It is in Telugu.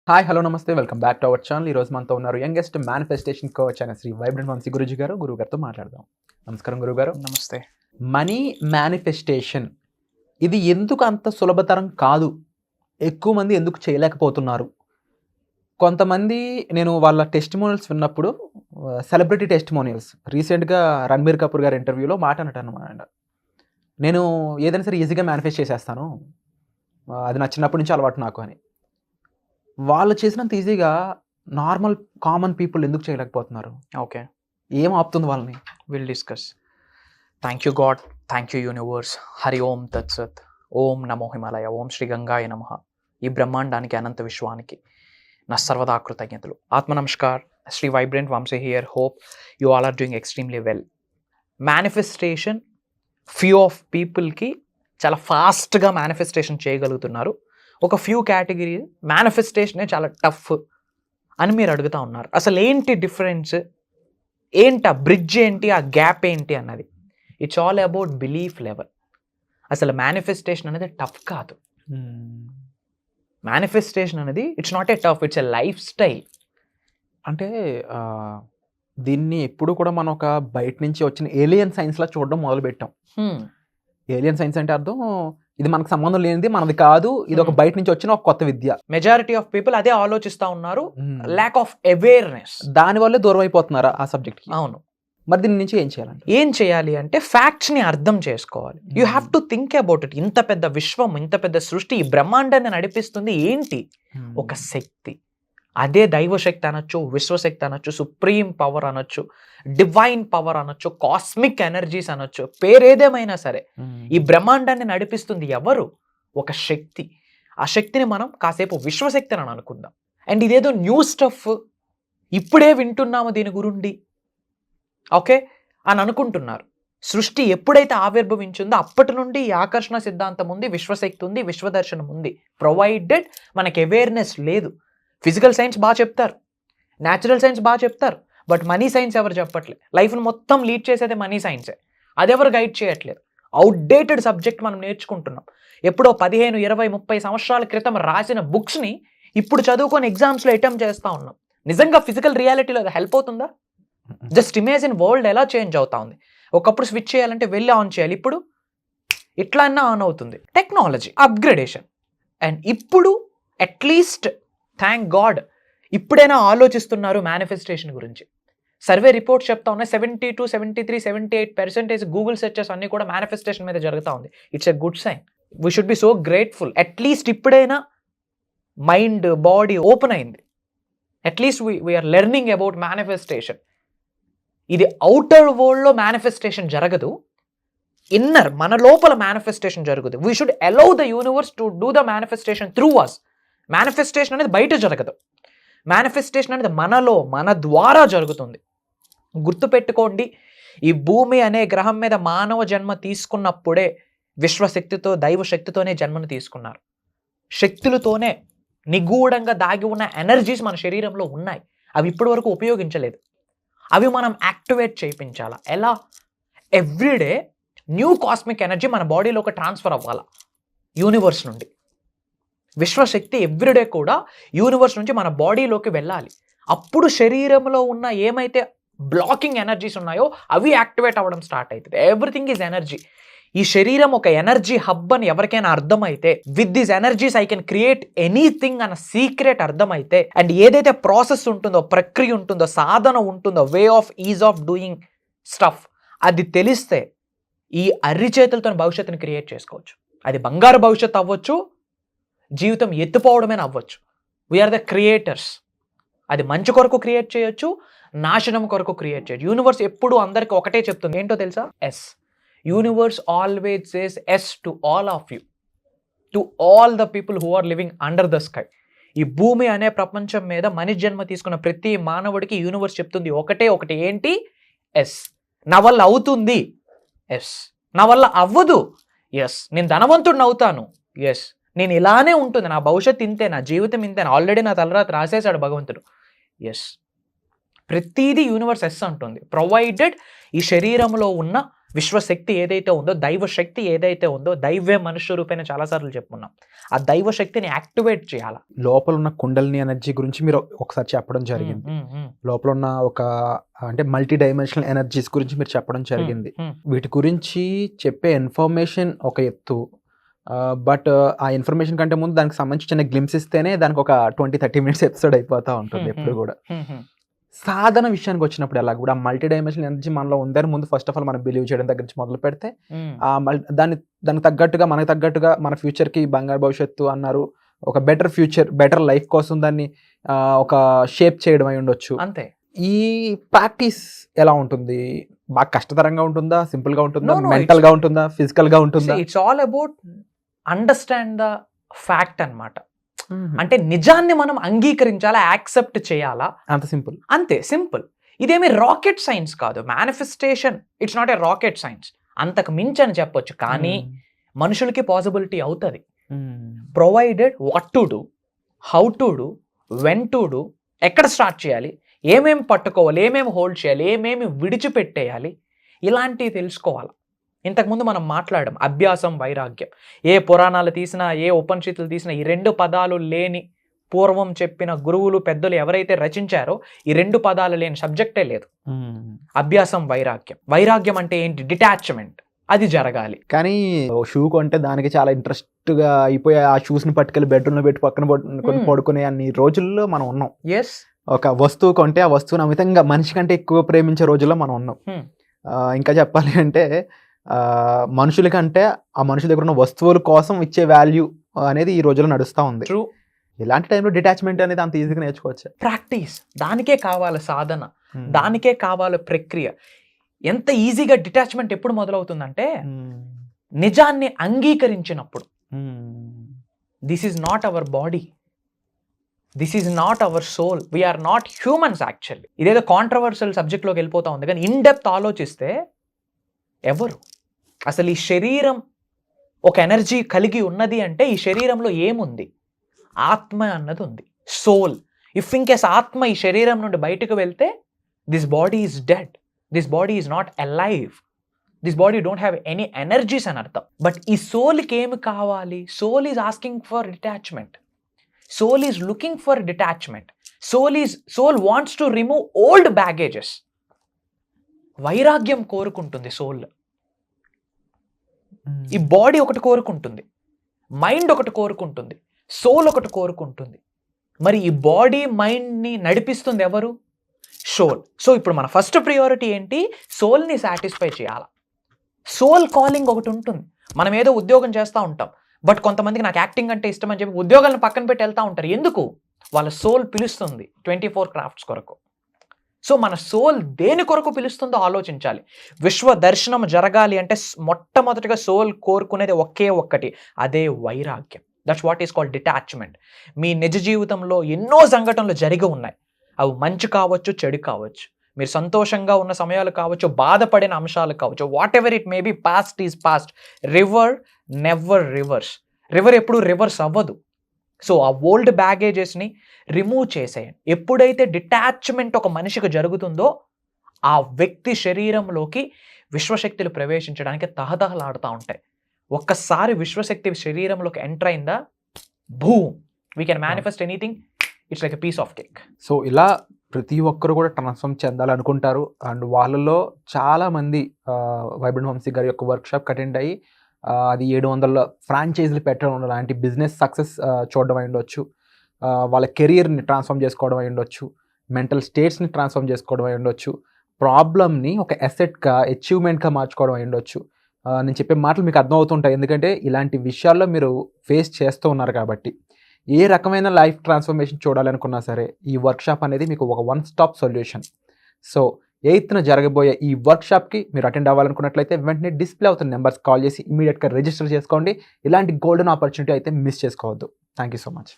హాయ్ హలో నమస్తే welcome back to our channel. ఈరోజు మనతో ఉన్నారు యంగెస్ట్ మేనిఫెస్టేషన్ కోచ్ అయిన శ్రీ వైబ్రెంట్ వంశీ గురుజీ గారు. గురుగారితో మాట్లాడదాం. నమస్కారం గురుగారు. నమస్తే. మనీ మేనిఫెస్టేషన్ ఇది ఎందుకు అంత సులభతరం కాదు? ఎక్కువ మంది ఎందుకు చేయలేకపోతున్నారు? కొంతమంది నేను వాళ్ళ టెస్టిమోనియల్స్ విన్నప్పుడు సెలబ్రిటీ టెస్టిమోనియల్స్ రీసెంట్గా రణబీర్ కపూర్ గారి ఇంటర్వ్యూలో మాట అనమాట. నేను ఏదైనా సరే ఈజీగా మేనిఫెస్ట్ చేసేస్తాను, అది నా చిన్నప్పటి నుంచి అలవాటు నాకు అని. వాళ్ళు చేసినంత ఈజీగా నార్మల్ కామన్ పీపుల్ ఎందుకు చేయలేకపోతున్నారు? ఓకే, ఏం ఆపుతుంది వాళ్ళని? Will discuss. Thank you god, thank you universe. Hari ఓం తత్సత్. ఓం నమో హిమాలయ. ఓం శ్రీ గంగాయ నమః. ఈ బ్రహ్మాండానికి అనంత విశ్వానికి నా సర్వదా కృతజ్ఞతలు. ఆత్మ నమస్కార్. Shri vibrant Vamshi here. Hope you all are doing extremely well. Manifestation few of పీపుల్కి చాలా ఫాస్ట్గా మేనిఫెస్టేషన్ చేయగలుగుతున్నారు. ఒక ఫ్యూ కేటగిరీ మేనిఫెస్టేషనే చాలా టఫ్ అని మీరు అడుగుతూ ఉన్నారు. అసలు ఏంటి డిఫరెన్స్, ఏంటి ఆ బ్రిడ్జ్ ఏంటి, ఆ గ్యాప్ ఏంటి అన్నది. It's all about belief level. అసలు మేనిఫెస్టేషన్ అనేది టఫ్ కాదు. మేనిఫెస్టేషన్ అనేది it's not a tough, it's a life style. అంటే దీన్ని ఎప్పుడు కూడా మనం ఒక బయట నుంచి వచ్చిన ఏలియన్ సైన్స్లా చూడడం మొదలుపెట్టాం. ఏలియన్ సైన్స్ అంటే అర్థం ఇది మనకు సంబంధం లేనిది, మనది కాదు, ఇది ఒక బయట నుంచి వచ్చిన ఒక కొత్త విద్య. మెజారిటీ ఆఫ్ పీపుల్ అదే ఆలోచిస్తూ ఉన్నారు. ల్యాక్ ఆఫ్ అవేర్నెస్, దానివల్లే దూరం అయిపోతున్నారా ఆ సబ్జెక్ట్కి? అవును. మరి దీని నుంచి ఏం చేయాలంటే? ఏం చేయాలి అంటే ఫ్యాక్ట్స్ని అర్థం చేసుకోవాలి. You have to think about it. ఇంత పెద్ద విశ్వం, ఇంత పెద్ద సృష్టి, ఈ బ్రహ్మాండాన్ని నడిపిస్తుంది ఏంటి? ఒక శక్తి. అదే దైవశక్తి అనొచ్చు, విశ్వశక్తి అనొచ్చు, సుప్రీం పవర్ అనొచ్చు, డివైన్ పవర్ అనొచ్చు, కాస్మిక్ ఎనర్జీస్ అనొచ్చు, పేరేదేమైనా సరే ఈ బ్రహ్మాండాన్ని నడిపిస్తుంది ఎవరు? ఒక శక్తి. ఆ శక్తిని మనం కాసేపు విశ్వశక్తి అని అనుకుందాం. అండ్ ఇదేదో న్యూ స్టఫ్, ఇప్పుడే వింటున్నాము దీని గురుండి, ఓకే అని అనుకుంటున్నారు. సృష్టి ఎప్పుడైతే ఆవిర్భవించిందో అప్పటి నుండి ఈ ఆకర్షణ సిద్ధాంతం ఉంది, విశ్వశక్తి ఉంది, విశ్వదర్శనం ఉంది. ప్రొవైడెడ్ మనకి అవేర్నెస్ లేదు. ఫిజికల్ సైన్స్ బాగా చెప్తారు, న్యాచురల్ సైన్స్ బాగా చెప్తారు, బట్ మనీ సైన్స్ ఎవరు చెప్పట్లేదు. లైఫ్ను మొత్తం లీడ్ చేసేది మనీ సైన్సే. అదెవరు గైడ్ చేయట్లేదు. అవుట్డేటెడ్ సబ్జెక్ట్ మనం నేర్చుకుంటున్నాం. ఎప్పుడో 15, 20, 30 సంవత్సరాల క్రితం రాసిన బుక్స్ని ఇప్పుడు చదువుకొని ఎగ్జామ్స్లో అటెంప్ట్ చేస్తూ ఉన్నాం. నిజంగా ఫిజికల్ రియాలిటీలో అది హెల్ప్ అవుతుందా? జస్ట్ ఇమేజిన్ వరల్డ్ ఎలా చేంజ్ అవుతా ఉంది. ఒకప్పుడు స్విచ్ చేయాలంటే వెళ్ళి ఆన్ చేయాలి, ఇప్పుడు ఇట్లా అన్నా ఆన్ అవుతుంది. Technology upgradation. అండ్ ఇప్పుడు అట్లీస్ట్ థ్యాంక్ గాడ్ ఇప్పుడైనా ఆలోచిస్తున్నారు మేనిఫెస్టేషన్ గురించి. సర్వే రిపోర్ట్స్ చెప్తా ఉన్నాయి 72, 73, 78% గూగుల్ సెర్చెస్ అన్నీ కూడా మేనిఫెస్టేషన్ మీద జరుగుతూ ఉంది. It's a good sign. We should be so grateful. At least ఇప్పుడైనా మైండ్, బాడీ ఓపెన్ అయింది. At least we are learning about manifestation. ఇది అవుటర్ వరల్డ్లో మేనిఫెస్టేషన్ జరగదు, ఇన్నర్ మన లోపల మేనిఫెస్టేషన్ జరుగుతుంది. We should allow the universe to do the manifestation through us. Manifestation అనేది బయట జరగదు. మేనిఫెస్టేషన్ అనేది మనలో, మన ద్వారా జరుగుతుంది. గుర్తుపెట్టుకోండి, ఈ భూమి అనే గ్రహం మీద మానవ జన్మ తీసుకున్నప్పుడే విశ్వశక్తితో, దైవశక్తితోనే జన్మను తీసుకున్నారు. శక్తులతోనే నిగూఢంగా దాగి ఉన్న ఎనర్జీస్ మన శరీరంలో ఉన్నాయి. అవి ఇప్పటి వరకు ఉపయోగించలేదు. అవి మనం యాక్టివేట్ చేయించాలా? ఎలా? ఎవ్రీడే న్యూ కాస్మిక్ ఎనర్జీ మన బాడీలోకి ట్రాన్స్ఫర్ అవ్వాలా యూనివర్స్ నుండి. విశ్వశక్తి ఎవ్రీడే కూడా యూనివర్స్ నుంచి మన బాడీలోకి వెళ్ళాలి. అప్పుడు శరీరంలో ఉన్న ఏమైతే బ్లాకింగ్ ఎనర్జీస్ ఉన్నాయో అవి యాక్టివేట్ అవ్వడం స్టార్ట్ అవుతుంది. Everything is energy. ఈ శరీరం ఒక ఎనర్జీ హబ్ అని ఎవరికైనా అర్థమైతే, with this energies I can create anything అన్న సీక్రెట్ అర్థమైతే, అండ్ ఏదైతే ప్రాసెస్ ఉంటుందో, ప్రక్రియ ఉంటుందో, సాధన ఉంటుందో, way of is of doing stuff, అది తెలిస్తే ఈ అరిచేతులతో భవిష్యత్తుని క్రియేట్ చేసుకోవచ్చు. అది బంగారు భవిష్యత్తు అవ్వచ్చు, జీవితం ఎత్తుపోవడమే అవ్వచ్చు. We are the creators. అది మంచి కొరకు క్రియేట్ చేయొచ్చు, నాశనం కొరకు క్రియేట్ చేయొచ్చు. యూనివర్స్ ఎప్పుడు అందరికీ ఒకటే చెప్తుంది, ఏంటో తెలుసా? Yes. Universe always says yes to all of you, to all the people who are living under the sky. ఈ భూమి అనే ప్రపంచం మీద మనిషి జన్మ తీసుకున్న ప్రతి మానవుడికి యూనివర్స్ చెప్తుంది ఒకటే ఒకటి, ఏంటి? ఎస్. నా వల్ల అవుతుంది, ఎస్. నా వల్ల అవ్వదు, ఎస్. నేను ధనవంతుడిని అవుతాను, ఎస్. నేను ఇలానే ఉంటుంది, నా భవిష్యత్తు ఇంతే, నా జీవితం ఇంతే, ఆల్రెడీ నా తలరాత రాసేశాడు భగవంతుడు, ఎస్. ప్రతిదీ యూనివర్స్ ఎస్ అంటుంది. ప్రొవైడెడ్ ఈ శరీరంలో ఉన్న విశ్వశక్తి ఏదైతే ఉందో, దైవ శక్తి ఏదైతే ఉందో, దైవే మనుష్య రూపేణ చాలాసార్లు చెప్పుకున్నాం. ఆ దైవ శక్తిని యాక్టివేట్ చేయాలి. లోపల ఉన్న కుండలిని ఎనర్జీ గురించి మీరు ఒకసారి చెప్పడం జరిగింది. లోపల ఉన్న ఒక అంటే మల్టీ డైమెన్షనల్ ఎనర్జీస్ గురించి మీరు చెప్పడం జరిగింది. వీటి గురించి చెప్పే ఇన్ఫర్మేషన్ ఒక ఎత్తు, బట్ ఆ ఇన్ఫర్మేషన్ కంటే ముందు దానికి సంబంధించి చిన్న గ్లిమ్స్ ఇస్తేనే దానికి ఒక 20-30 మినిట్స్ ఎపిసోడ్ అయిపోతూ ఉంటుంది ఎప్పుడు కూడా. సాధన విషయానికి వచ్చినప్పుడు ఎలా కూడా మల్టీ డైమెన్షనల్ ఎనర్జీ మనలో ఉందని ముందు ఫస్ట్ ఆఫ్ ఆల్ మనం బిలీవ్ చేయడం దగ్గర నుంచి మొదలు పెడితే దానికి తగ్గట్టుగా మనకు తగ్గట్టుగా మన ఫ్యూచర్కి బంగారు భవిష్యత్తు అన్నారు, ఒక బెటర్ ఫ్యూచర్ బెటర్ లైఫ్ కోసం దాన్ని ఒక షేప్ చేయడం అయి ఉండొచ్చు. అంతే. ఈ ప్రాక్టీస్ ఎలా ఉంటుంది? బాగా కష్టతరంగా ఉంటుందా, సింపుల్ గా ఉంటుందా, మెంటల్ గా ఉంటుందా, ఫిజికల్ గా ఉంటుందా? It's all about understand the fact అన్నమాట. అంటే నిజాన్ని మనం అంగీకరించాలా, యాక్సెప్ట్ చేయాలా, అంత సింపుల్. అంతే సింపుల్. ఇదేమి రాకెట్ సైన్స్ కాదు. Manifestation it's not a rocket science, అంతకు మించి అని చెప్పొచ్చు. కానీ మనుషులకి పాసిబిలిటీ అవుతుంది, provided what to do, how to do, when to do, ఎక్కడ స్టార్ట్ చేయాలి, ఏమేమి పట్టుకోవాలి, ఏమేమి హోల్డ్ చేయాలి, ఏమేమి విడిచిపెట్టేయాలి, ఇలాంటివి తెలుసుకోవాలి. ఇంతకుముందు మనం మాట్లాడాం అభ్యాసం, వైరాగ్యం. ఏ పురాణాలు తీసినా, ఏ ఉపనిషత్తులు తీసినా ఈ 2 పదాలు లేని, పూర్వం చెప్పిన గురువులు పెద్దలు ఎవరైతే రచించారో ఈ 2 పదాలు లేని సబ్జెక్టే లేదు. అభ్యాసం, వైరాగ్యం. వైరాగ్యం అంటే ఏంటి? డిటాచ్మెంట్. అది జరగాలి. కానీ షూ కొంటే దానికి చాలా ఇంట్రెస్ట్ గా అయిపోయి ఆ షూస్ ని పట్టుకెళ్ళి బెడ్రూమ్ లో పెట్టి పక్కన పడుకునే అన్ని రోజుల్లో మనం ఉన్నాం. ఎస్. ఒక వస్తువు కొంటే ఆ వస్తువుని అమితంగా మనిషి కంటే ఎక్కువ ప్రేమించే రోజుల్లో మనం ఉన్నాం. ఇంకా చెప్పాలి అంటే మనుషుల కంటే ఆ మనుషుల దగ్గర ఉన్న వస్తువుల కోసం ఇచ్చే వాల్యూ అనేది ఈ రోజుల్లో నడుస్తూ ఉంది. ట్రూ. ఇలాంటి టైంలో డిటాచ్మెంట్ అనేది అంత ఈజీగా నేర్చుకోవచ్చు. ప్రాక్టీస్, దానికే కావాలి సాధన, దానికే కావాలి ప్రక్రియ. ఎంత ఈజీగా డిటాచ్మెంట్ ఎప్పుడు మొదలవుతుందంటే నిజాన్ని అంగీకరించినప్పుడు. This is not our body, this is not our soul, we are not humans actually. ఇదేదో కాంట్రవర్షియల్ సబ్జెక్ట్లోకి వెళ్ళిపోతా ఉంది, కానీ ఇన్ డెప్త్ ఆలోచిస్తే ఎవరు అసలు ఈ శరీరం ఒక ఎనర్జీ కలిగి ఉన్నది అంటే ఈ శరీరంలో ఏముంది? ఆత్మ అన్నది ఉంది, సోల్. ఇఫ్ ఇన్ కేస్ ఆత్మ ఈ శరీరం నుండి బయటకు వెళ్తే this body is dead, this body is not alive, this body don't have any energies అని అర్థం. బట్ ఈ సోల్కి ఏమి కావాలి? Soul is asking for detachment, soul is looking for detachment, soul wants to remove old baggages. వైరాగ్యం కోరుకుంటుంది సోల్. ఈ బాడీ ఒకటి కోరుకుంటుంది, మైండ్ ఒకటి కోరుకుంటుంది, సోల్ ఒకటి కోరుకుంటుంది. మరి ఈ బాడీ మైండ్ని నడిపిస్తుంది ఎవరు? సోల్. సో ఇప్పుడు మన ఫస్ట్ ప్రియారిటీ ఏంటి? సోల్ని సాటిస్ఫై చేయాలి. సోల్ కాలింగ్ ఒకటి ఉంటుంది. మనం ఏదో ఉద్యోగం చేస్తూ ఉంటాం, బట్ కొంతమందికి నాకు యాక్టింగ్ అంటే ఇష్టం అని చెప్పి ఉద్యోగాలను పక్కన పెట్టి వెళ్తూ ఉంటారు. ఎందుకు? వాళ్ళ సోల్ పిలుస్తుంది 24 క్రాఫ్ట్స్ కొరకు. సో మన సోల్ దేని కొరకు పిలుస్తుందో ఆలోచించాలి. విశ్వ దర్శనం జరగాలి అంటే మొట్టమొదటిగా సోల్ కోరుకునేది ఒకే ఒక్కటి, అదే వైరాగ్యం. That's what is called detachment. మీ నిజ జీవితంలో ఎన్నో సంఘటనలు జరిగి ఉన్నాయి. అవి మంచి కావచ్చు, చెడు కావచ్చు, మీరు సంతోషంగా ఉన్న సమయాలు కావచ్చు, బాధపడిన అంశాలు కావచ్చు, what ever it may be. Past is past. River never reverse. River ఎప్పుడు రివర్స్ అవ్వదు. సో ఆ ఓల్డ్ బ్యాగేజెస్ని రిమూవ్ చేసేయండి. ఎప్పుడైతే డిటాచ్మెంట్ ఒక మనిషికి జరుగుతుందో ఆ వ్యక్తి శరీరంలోకి విశ్వశక్తులు ప్రవేశించడానికి తహతహలాడుతూ ఉంటాయి. ఒక్కసారి విశ్వశక్తి శరీరంలోకి ఎంటర్ అయిందా, boom, we can manifest anything. It's like a piece of cake. So ఇలా ప్రతి ఒక్కరు కూడా ట్రాన్స్ఫార్మ్ చెందాలనుకుంటారు. అండ్ వాళ్ళలో చాలామంది వైబ్రెంట్ వంశీ గారి యొక్క వర్క్షాప్ అటెండ్ అయ్యి అది 700 ఫ్రాంచైజీలు పెట్టడం లాంటి బిజినెస్ సక్సెస్ చూడడం అయి ఉండొచ్చు, వాళ్ళ కెరియర్ని ట్రాన్స్ఫార్మ్ చేసుకోవడం అయి ఉండొచ్చు, మెంటల్ స్టేట్స్ని ట్రాన్స్ఫార్మ్ చేసుకోవడం అయి ఉండొచ్చు, ప్రాబ్లమ్ని ఒక అసెట్గా, అచీవ్మెంట్గా మార్చుకోవడం అయి ఉండొచ్చు. నేను చెప్పే మాటలు మీకు అర్థమవుతుంటాయి, ఎందుకంటే ఇలాంటి విషయాల్లో మీరు ఫేస్ చేస్తూ ఉన్నారు కాబట్టి. ఏ రకమైన లైఫ్ ట్రాన్స్ఫర్మేషన్ చూడాలనుకున్నా సరే ఈ వర్క్షాప్ అనేది మీకు ఒక 1 స్టాప్ సొల్యూషన్. సో 8న జరగబోయే ఈ వర్క్షాప్కి మీరు అటెండ్ అవ్వాలనుకున్నట్లయితే వెంటనే డిస్ప్లే అవుతున్న నెంబర్స్ కాల్ చేసి ఇమీడియట్గా రిజిస్టర్ చేసుకోండి. ఇలాంటి గోల్డెన్ ఆపర్చునిటీ అయితే మిస్ చేసుకోవద్దు. Thank you so much.